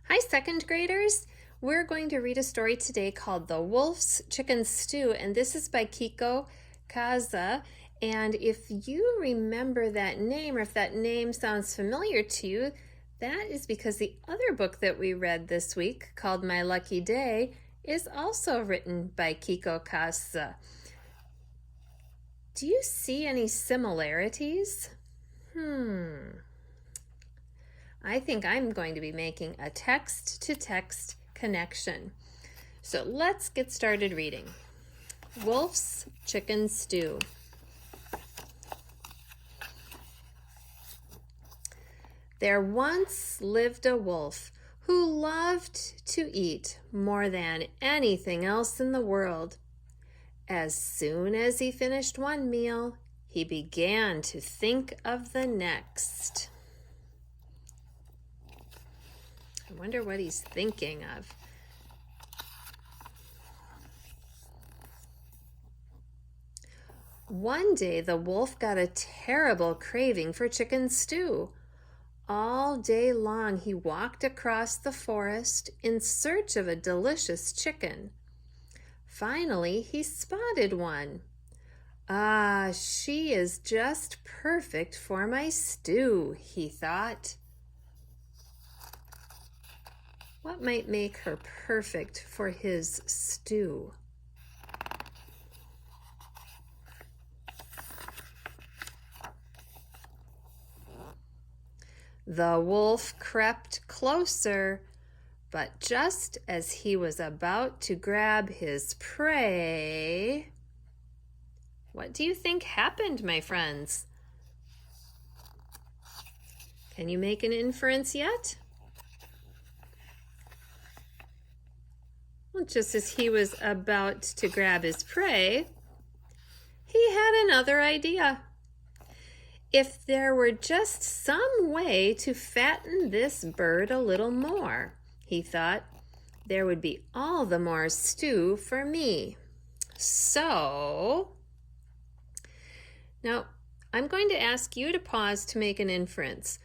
Hi, second graders. We're going to read a story today called The Wolf's Chicken Stew, and this is by Kiko Kaza. And if you remember that name, or if that name sounds familiar to you, that is because the other book that we read this week, called My Lucky Day, is also written by Kiko Kaza. Do you see any similarities? I think I'm going to be making a text-to-text connection. So let's get started reading. Wolf's Chicken Stew. There once lived a wolf who loved to eat more than anything else in the world. As soon as he finished one meal, he began to think of the next. I wonder what he's thinking of. One day, the wolf got a terrible craving for chicken stew. All day long, he walked across the forest in search of a delicious chicken. Finally, he spotted one. "Ah, she is just perfect for my stew," he thought. What might make her perfect for his stew? The wolf crept closer, but just as he was about to grab his prey, what do you think happened, my friends? Can you make an inference yet? Well, just as he was about to grab his prey, he had another idea. If there were just some way to fatten this bird a little more, he thought, there would be all the more stew for me. So, now I'm going to ask you to pause to make an inference.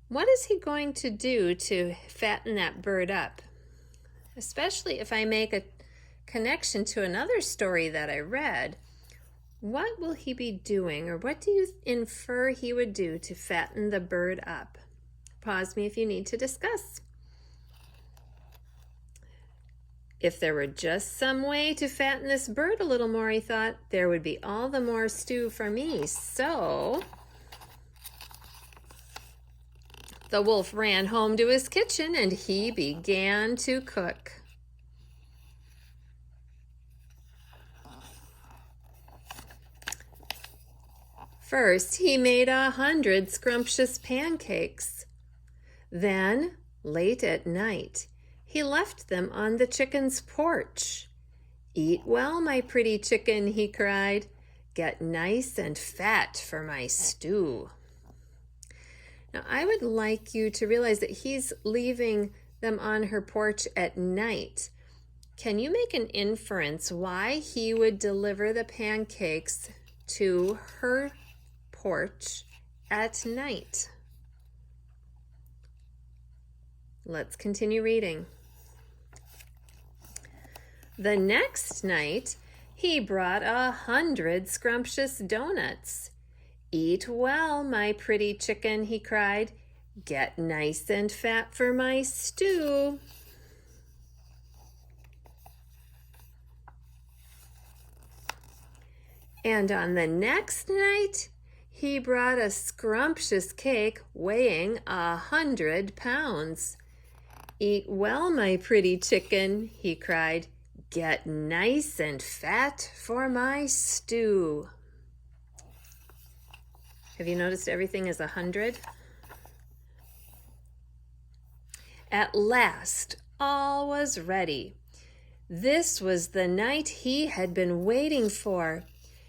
What is he going to do to fatten that bird up? Especially if I make a connection to another story that I read. What will he be doing, or what do you infer he would do to fatten the bird up? Pause me if you need to discuss. If there were just some way to fatten this bird a little more, he thought, there would be all the more stew for me. So the wolf ran home to his kitchen and he began to cook. First, he made 100 scrumptious pancakes. Then, late at night, he left them on the chicken's porch. "Eat well, my pretty chicken," he cried. "Get nice and fat for my stew." Now, I would like you to realize that he's leaving them on her porch at night. Can you make an inference why he would deliver the pancakes to her porch at night? Let's continue reading. The next night, he brought 100 scrumptious donuts. "Eat well, my pretty chicken," he cried. "Get nice and fat for my stew." And on the next night, he brought a scrumptious cake weighing 100 pounds. "Eat well, my pretty chicken," he cried. "Get nice and fat for my stew." Have you noticed everything is 100? At last, all was ready. This was the night he had been waiting for.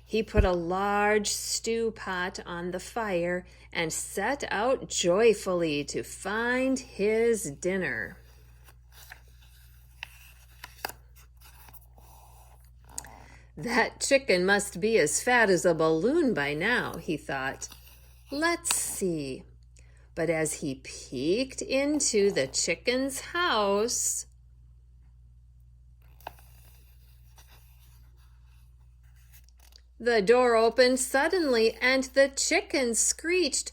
He put a large stew pot on the fire and set out joyfully to find his dinner. That chicken must be as fat as a balloon by now, he thought. Let's see. But as he peeked into the chicken's house, the door opened suddenly and the chicken screeched,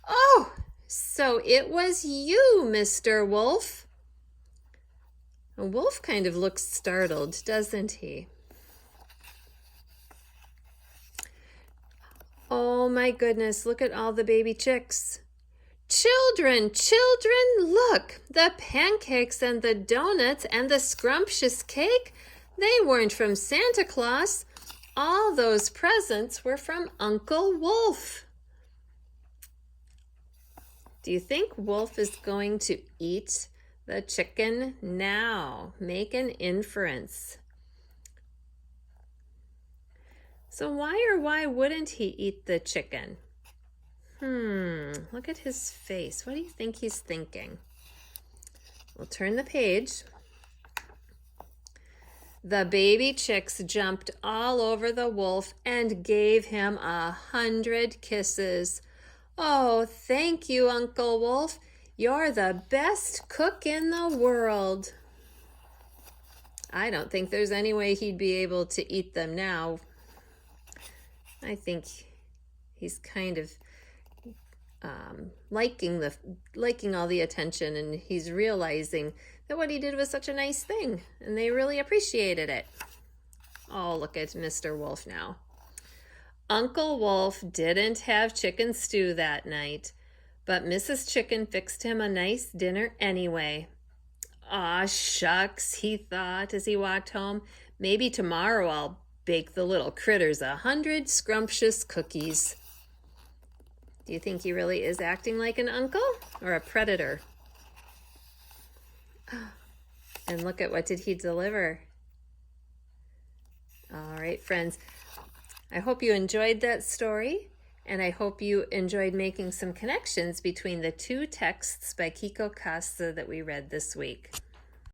"Oh, so it was you, Mr. Wolf." A wolf kind of looks startled, doesn't he? Oh my goodness, look at all the baby chicks. Children, children, look! The pancakes and the donuts and the scrumptious cake, they weren't from Santa Claus. All those presents were from Uncle Wolf. Do you think Wolf is going to eat the chicken now? Make an inference. So why wouldn't he eat the chicken? Look at his face. What do you think he's thinking? We'll turn the page. The baby chicks jumped all over the wolf and gave him 100 kisses. "Oh, thank you, Uncle Wolf. You're the best cook in the world." I don't think there's any way he'd be able to eat them now. I think he's kind of liking all the attention, and he's realizing that what he did was such a nice thing and they really appreciated it. Oh, look at Mr. Wolf now. Uncle Wolf didn't have chicken stew that night, but Mrs. Chicken fixed him a nice dinner anyway. "Aw, shucks," he thought as he walked home. "Maybe tomorrow I'll bake the little critters 100 scrumptious cookies." Do you think he really is acting like an uncle or a predator? And look at what did he deliver. All right, friends. I hope you enjoyed that story, and I hope you enjoyed making some connections between the two texts by Kiko Casa that we read this week.